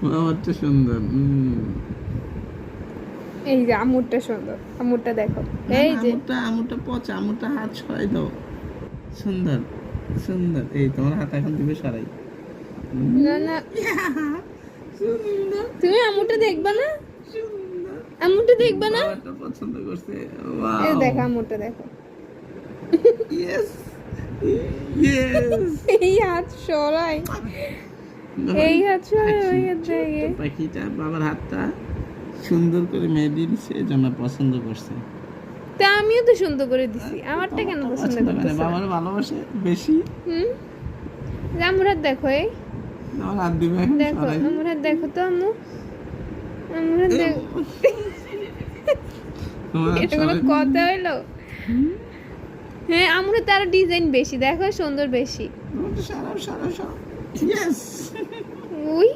বাবারটা সুন্দর। এই যে আমুরটা সুন্দর, আমুরটা দেখো, এই যে আমুরটা পচা, আমুরটা হাত সরাই দাও। সুন্দর সুন্দর, এই তোমার হাত এখন দিবে সরাই। না না, সুন্দর তুমি আমুরটা দেখবা না, সুন্দর। আমুরটা দেখবা না, বাবারটা পছন্দ করছে। এই ওয়াও, দেখো আমুরটা দেখো। Yes yes. এই হাত সরাই, এই হাত সরাই, ওই হাত দেখে। পাখিটা বাবার হাতটা সুন্দর করে মেহেদি দিছে, এই জন্য পছন্দ করছে। তা আমিও তো সুন্দর করে দিছি, আমারটা কেন পছন্দ করতেছ? বাবার ভালোবাসে বেশি। হুম, আমুর হাত দেখো, এই আমার হাত দিবে এখন দেখো সরাই। আমুর হাত দেখো তো, আম্মু আমুর হাত দেখো। তোমার হাত এটা কোনো সরাই। কথা হইলো? হ্যাঁ, আমুর হাতে আরো ডিজাইন বেশি, দেখো সুন্দর বেশি। সরাও সরাও সরাও। ইয়েস। উই